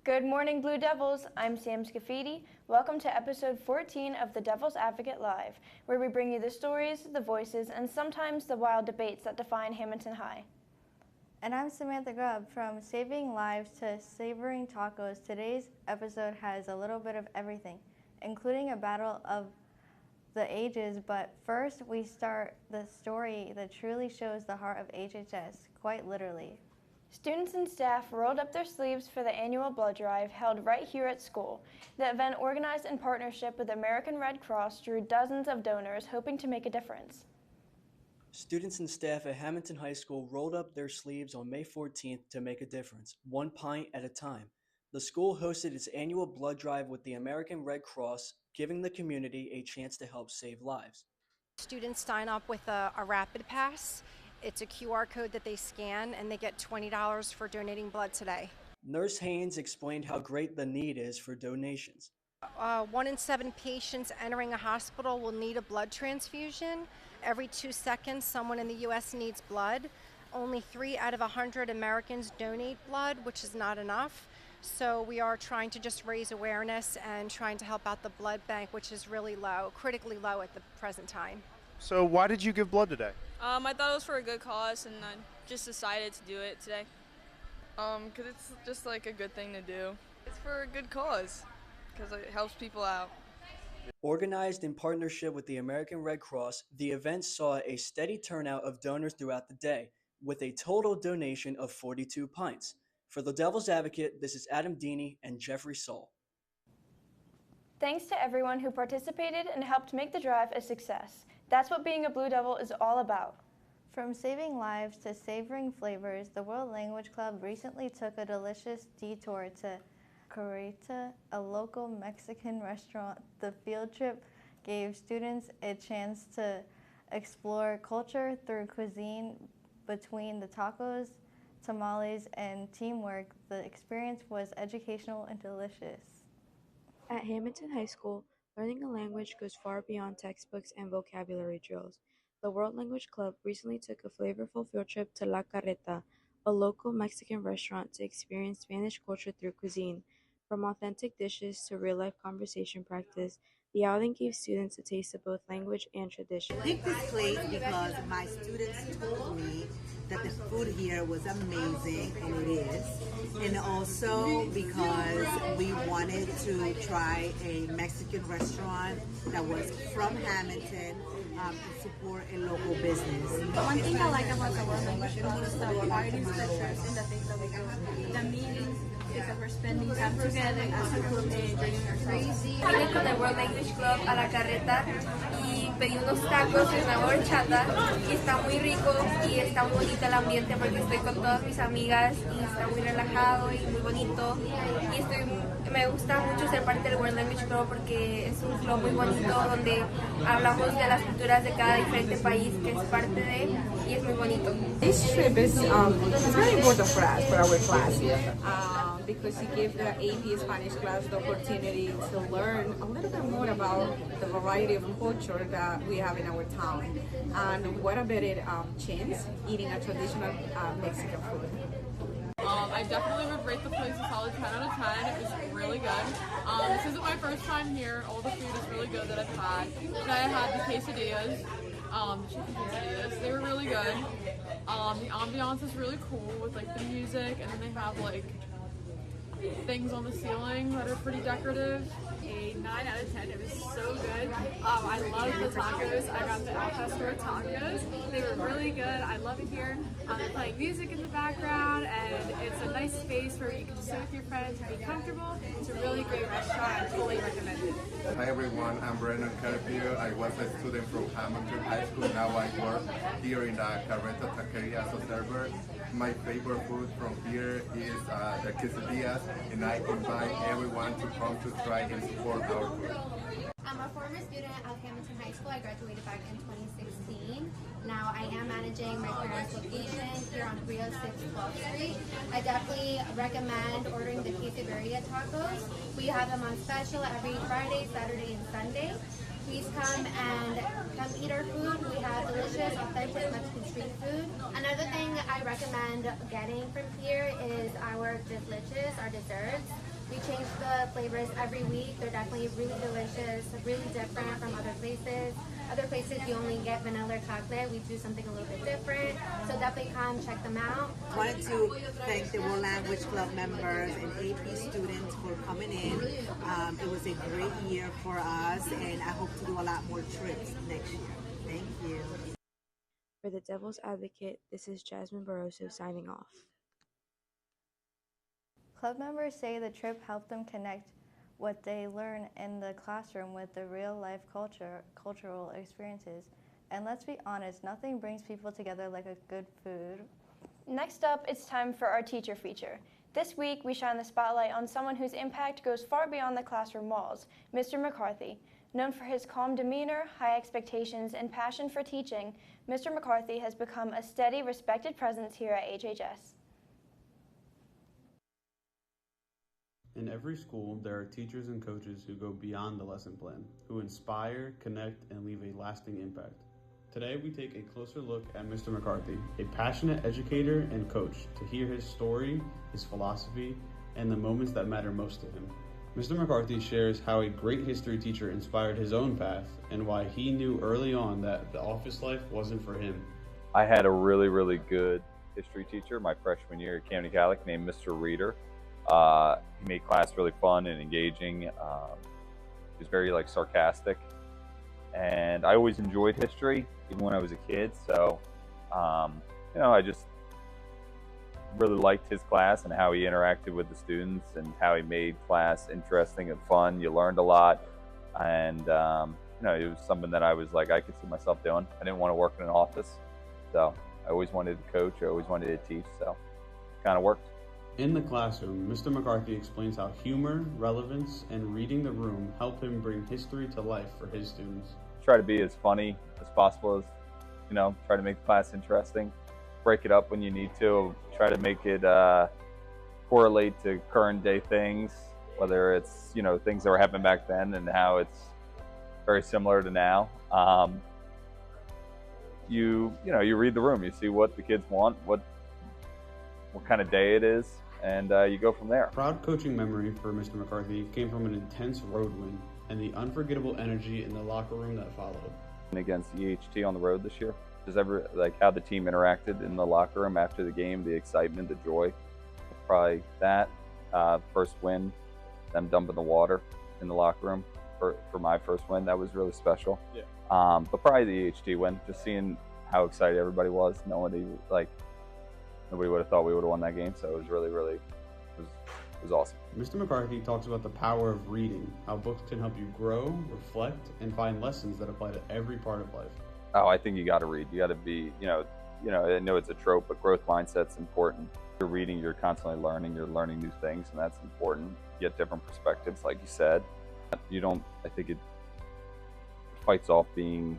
Good morning, Blue Devils. I'm Sam Scafidi. Welcome to episode 14 of the Devil's Advocate Live, where we bring you the stories, the voices, and sometimes the wild debates that define Hamilton High. And I'm Samantha Grubb. From saving lives to savoring tacos, today's episode has a little bit of everything, including a battle of the ages. But first, we start the story that truly shows the heart of HHS, quite literally. Students and staff rolled up their sleeves for the annual blood drive held right here at school. The event, organized in partnership with the American Red Cross, drew dozens of donors hoping to make a difference. Students and staff at Hamilton High School rolled up their sleeves on May 14th to make a difference, one pint at a time. The school hosted its annual blood drive with the American Red Cross, giving the community a chance to help save lives. Students sign up with a Rapid Pass. It's a QR code that they scan, and they get $20 for donating blood today. Nurse Haynes explained how great the need is for donations. 1 in 7 patients entering a hospital will need a blood transfusion. Every 2 seconds, someone in the U.S. needs blood. Only 3 out of 100 Americans donate blood, which is not enough. So we are trying to just raise awareness and trying to help out the blood bank, which is really low, critically low at the present time. So why did you give blood today? I thought it was for a good cause, and I just decided to do it today. Because it's just like a good thing to do. It's for a good cause, because it helps people out. Organized in partnership with the American Red Cross, the event saw a steady turnout of donors throughout the day, with a total donation of 42 pints. For the Devil's Advocate, this is Adam Deeney and Jeffrey Soul. Thanks to everyone who participated and helped make the drive a success. That's what being a Blue Devil is all about. From saving lives to savoring flavors, the World Language Club recently took a delicious detour to Carreta, a local Mexican restaurant. The field trip gave students a chance to explore culture through cuisine. Between the tacos, tamales, and teamwork, the experience was educational and delicious. At Hamilton High School, learning a language goes far beyond textbooks and vocabulary drills. The World Language Club recently took a flavorful field trip to La Carreta, a local Mexican restaurant, to experience Spanish culture through cuisine. From authentic dishes to real-life conversation practice, the outing gave students a taste of both language and tradition. I picked this place because my students told me that the food here was amazing, and it is. And also because we wanted to try a Mexican restaurant that was from Hamilton and support a local business. One thing I like about the World Language Club is the parties, the trips, and the things that we do. The meetings, because we're spending time together as a group and drinking our crazy. Vine con el World Language Club a La Carreta y pedí unos tacos y una horchata y está muy rico y está muy bonito el ambiente porque estoy con todas mis amigas y está muy relajado y muy bonito y me gusta mucho ser parte del World Language Club porque es un club muy bonito donde hablamos de las culturas de cada diferente país que es parte de y es muy bonito. This trip is very important for us, for our class here. Because it gives the AP Spanish class the opportunity to learn a little bit more about the variety of culture that we have in our town. And what a better chance eating a traditional Mexican food. I definitely would rate the place a solid 10 out of 10. It was really good. This isn't my first time here. All the food is really good that I've had. And I had the quesadillas, the chicken quesadillas. They were really good. The ambiance is really cool with like the music, and then they have like things on the ceiling that are pretty decorative. A 9 out of 10. It was so good. I love the tacos. I got the Al Pastor tacos. They were really good. I love it here. They're playing music in the background, and it's a nice space where you can sit with your friends and be comfortable. It's a really great restaurant. I totally recommend it. Hi everyone, I'm Brennan Carpio. I was a student from Hamilton High School. Now I work here in the Carreta Taqueria as a server. My favorite food from here is the quesadillas, and I invite everyone to come to try and support our food. I'm a former student of Hamilton High School. I graduated back in 2016. Now I am managing my parents' location here on 306 12th Street. I definitely recommend ordering the quesadilla tacos. We have them on special every Friday, Saturday, and Sunday. Please come eat our food. We have delicious, authentic Mexican street food. Another thing I recommend getting from here is our desserts. We change the flavors every week. They're definitely really delicious, really different from other places. Other places you only get vanilla or chocolate. We do something a little bit different. So definitely come check them out. I wanted to thank the World Language Club members and AP students for coming in. It was a great year for us, and I hope to do a lot more trips next year. Thank you. For the Devil's Advocate, this is Jasmine Barroso signing off. Club members say the trip helped them connect what they learn in the classroom with the real-life cultural experiences. And let's be honest, nothing brings people together like a good food. Next up, it's time for our teacher feature. This week, we shine the spotlight on someone whose impact goes far beyond the classroom walls, Mr. McCarthy. Known for his calm demeanor, high expectations, and passion for teaching, Mr. McCarthy has become a steady, respected presence here at HHS. In every school, there are teachers and coaches who go beyond the lesson plan, who inspire, connect, and leave a lasting impact. Today, we take a closer look at Mr. McCarthy, a passionate educator and coach, to hear his story, his philosophy, and the moments that matter most to him. Mr. McCarthy shares how a great history teacher inspired his own path and why he knew early on that the office life wasn't for him. I had a really, really good history teacher my freshman year at Camden Catholic named Mr. Reeder. He made class really fun and engaging. He was very sarcastic, and I always enjoyed history even when I was a kid. So, I just really liked his class and how he interacted with the students and how he made class interesting and fun. You learned a lot, and it was something that I was like, I could see myself doing. I didn't want to work in an office, so I always wanted to coach. I always wanted to teach, so it kind of worked. In the classroom, Mr. McCarthy explains how humor, relevance, and reading the room help him bring history to life for his students. Try to be as funny as possible, try to make the class interesting. Break it up when you need to. Try to make it correlate to current day things, whether it's, things that were happening back then and how it's very similar to now. You read the room, you see what the kids want, what kind of day it is, and you go from there. Proud coaching memory for Mr. McCarthy came from an intense road win and the unforgettable energy in the locker room that followed. And against EHT on the road this year, just how the team interacted in the locker room after the game, the excitement, the joy, probably that. First win, them dumping the water in the locker room for my first win, that was really special. Yeah. But probably the EHT win, just seeing how excited everybody was. Nobody would have thought we would have won that game, so it was really, it was awesome. Mr. McCarthy talks about the power of reading, how books can help you grow, reflect, and find lessons that apply to every part of life. Oh, I think you got to read. You got to be, I know it's a trope, but growth mindset's important. You're reading, you're constantly learning, you're learning new things, and that's important. You get different perspectives, like you said. I think it fights off being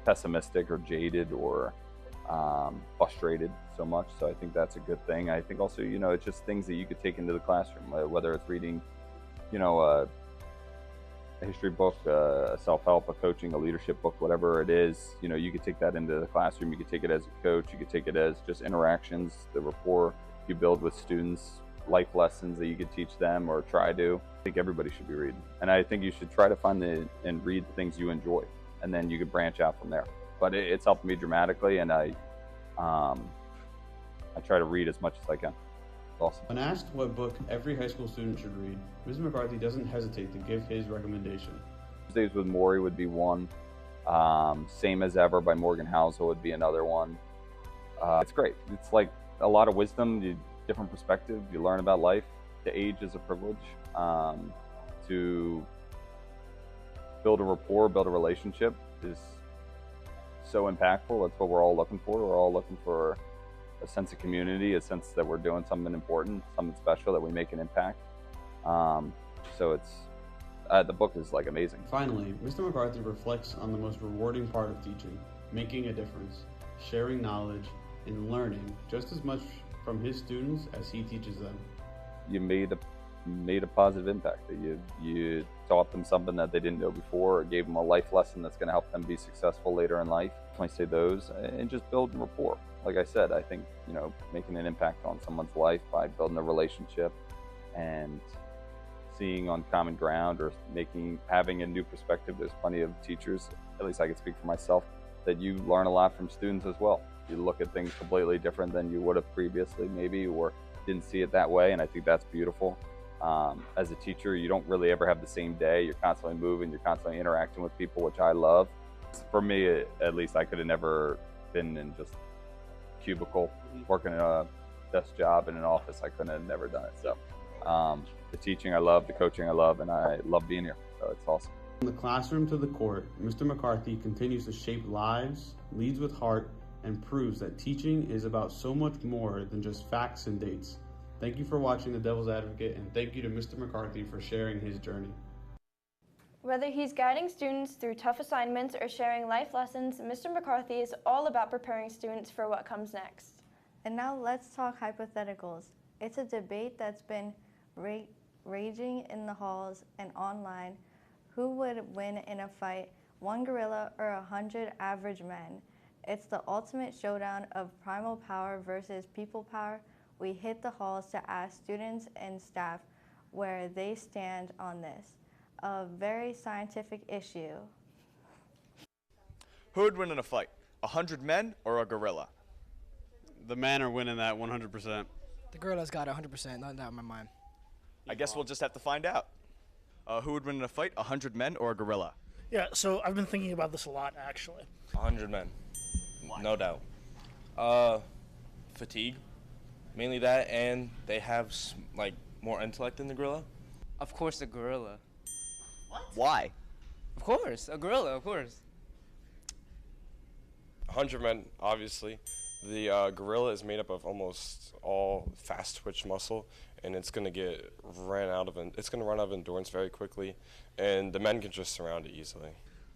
pessimistic or jaded or frustrated so much, so I think that's a good thing. I think also, it's just things that you could take into the classroom, whether it's reading, a history book, a self-help, a coaching, a leadership book, whatever it is, you could take that into the classroom. You could take it as a coach, you could take it as just interactions, the rapport you build with students, life lessons that you could teach them or try to. I think everybody should be reading, and I think you should try to find and read the things you enjoy, and then you could branch out from there. But it's helped me dramatically, and I try to read as much as I can. It's awesome. When asked what book every high school student should read, Mr. McCarthy doesn't hesitate to give his recommendation. Tuesdays with Morrie would be one. Same as Ever by Morgan Housel would be another one. It's great. It's like a lot of wisdom, different perspective. You learn about life. The age is a privilege. To build a rapport, build a relationship is so impactful. That's what we're all looking for. We're all looking for a sense of community, a sense that we're doing something important, something special, that we make an impact. So it's the book is amazing. Finally, Mr. McCarthy reflects on the most rewarding part of teaching, making a difference, sharing knowledge, and learning just as much from his students as he teaches them. You made a positive impact. That you taught them something that they didn't know before, or gave them a life lesson that's going to help them be successful later in life. I say those, and just building rapport. Like I said, I think making an impact on someone's life by building a relationship, and seeing on common ground or having a new perspective. There's plenty of teachers, at least I can speak for myself, that you learn a lot from students as well. You look at things completely different than you would have previously maybe, or didn't see it that way, and I think that's beautiful. As a teacher, you don't really ever have the same day. You're constantly moving, you're constantly interacting with people, which I love. For me, at least, I could have never been in just a cubicle, working in a desk job in an office. I couldn't have never done it. So the teaching I love, the coaching I love, and I love being here. So it's awesome. From the classroom to the court, Mr. McCarthy continues to shape lives, leads with heart, and proves that teaching is about so much more than just facts and dates. Thank you for watching The Devil's Advocate, and thank you to Mr. McCarthy for sharing his journey. Whether he's guiding students through tough assignments or sharing life lessons, Mr. McCarthy is all about preparing students for what comes next. And now let's talk hypotheticals. It's a debate that's been raging in the halls and online. Who would win in a fight, one gorilla or 100 average men? It's the ultimate showdown of primal power versus people power. We hit the halls to ask students and staff where they stand on this, a very scientific issue. Who would win in a fight, 100 men or a gorilla? The men are winning that 100%. The gorilla's got 100%, not doubt in my mind. I guess we'll just have to find out. Who would win in a fight, 100 men or a gorilla? Yeah, so I've been thinking about this a lot, actually. 100 men. Why? No doubt. Fatigue. Mainly that, and they have like more intellect than the gorilla. Of course, a gorilla. What? Why? Of course, a gorilla, of course. 100 men, obviously. The gorilla is made up of almost all fast twitch muscle, and it's going to run out of endurance very quickly, and the men can just surround it easily.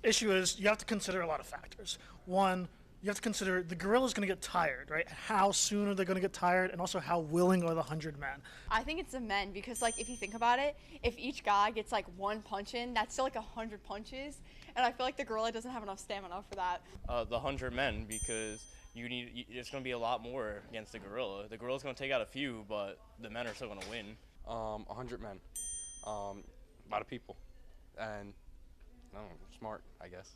Issue is you have to consider a lot of factors. One, you have to consider the gorilla's going to get tired, right? How soon are they going to get tired, and also how willing are the 100 men? I think it's the men because, like, if you think about it, if each guy gets like one punch in, that's still like 100 punches, and I feel like the gorilla doesn't have enough stamina for that. The 100 men, because it's going to be a lot more against the gorilla. The gorilla's going to take out a few, but the men are still going to win. 100 men. A lot of people. And, I don't know, smart, I guess.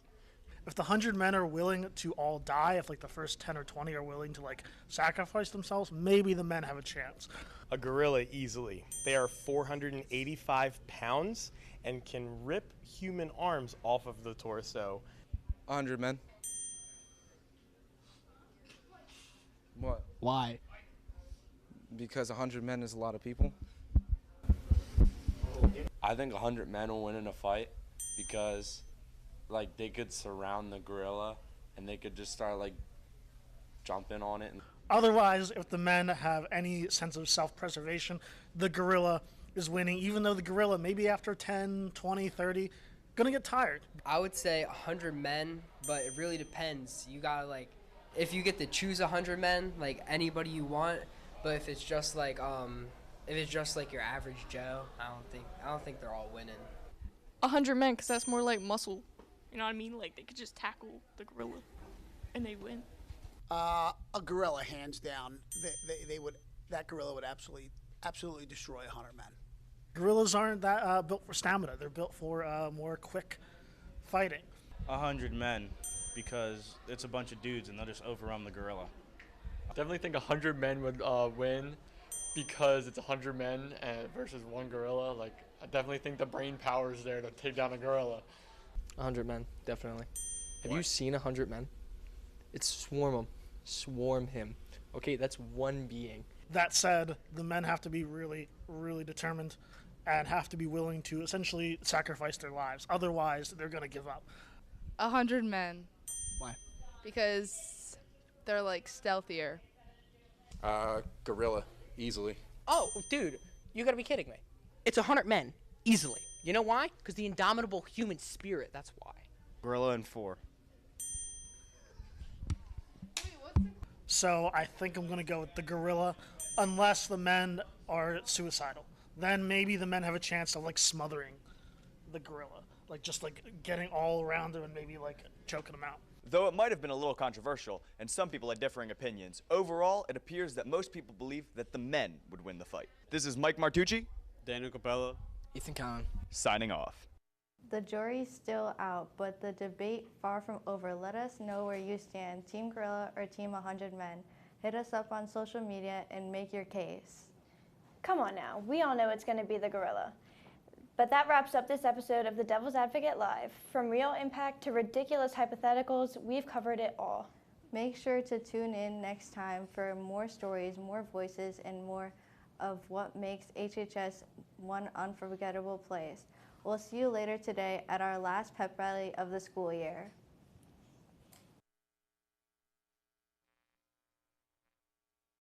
If the 100 men are willing to all die, if like the first 10 or 20 are willing to like sacrifice themselves, maybe the men have a chance. A gorilla easily. They are 485 pounds and can rip human arms off of the torso. 100 men. What? Why? Because 100 men is a lot of people. I think 100 men will win in a fight because, like, they could surround the gorilla and they could just start like jumping on it. Otherwise, if the men have any sense of self-preservation, the gorilla is winning, even though the gorilla, maybe after 10, 20, 30, gonna get tired. I would say 100 men, but it really depends. You gotta, like, if you get to choose 100 men, like anybody you want, but if it's just like your average Joe, I don't think they're all winning. 100 men, because that's more like muscle. You know what I mean? Like, they could just tackle the gorilla, and they win. A gorilla, hands down. That gorilla would absolutely destroy 100 men. Gorillas aren't that built for stamina. They're built for more quick fighting. 100 men, because it's a bunch of dudes and they'll just overrun the gorilla. Definitely think 100 men would win because it's 100 men versus one gorilla. Like, I definitely think the brain power is there to take down a gorilla. 100 men, definitely. Have you seen 100 men? It's swarm them. Swarm him. Okay, that's one being. That said, the men have to be really, really determined and have to be willing to essentially sacrifice their lives. Otherwise, they're going to give up. 100 men. Why? Because they're, like, stealthier. Gorilla, easily. Oh, dude, you gotta be kidding me. It's 100 men, easily. You know why? Because the indomitable human spirit, that's why. Gorilla in 4. So I think I'm going to go with the gorilla, unless the men are suicidal. Then maybe the men have a chance of, like, smothering the gorilla. Like, just, like, getting all around him and maybe, like, choking him out. Though it might have been a little controversial, and some people had differing opinions, overall, it appears that most people believe that the men would win the fight. This is Mike Martucci Daniel Capella. Ethan Cowan. Signing off. The jury's still out, but the debate far from over. Let us know where you stand, Team Gorilla or Team 100 Men. Hit us up on social media and make your case. Come on now, we all know it's going to be the gorilla. But that wraps up this episode of The Devil's Advocate Live. From real impact to ridiculous hypotheticals, we've covered it all. Make sure to tune in next time for more stories, more voices, and more of what makes HHS one unforgettable place. We'll see you later today at our last pep rally of the school year.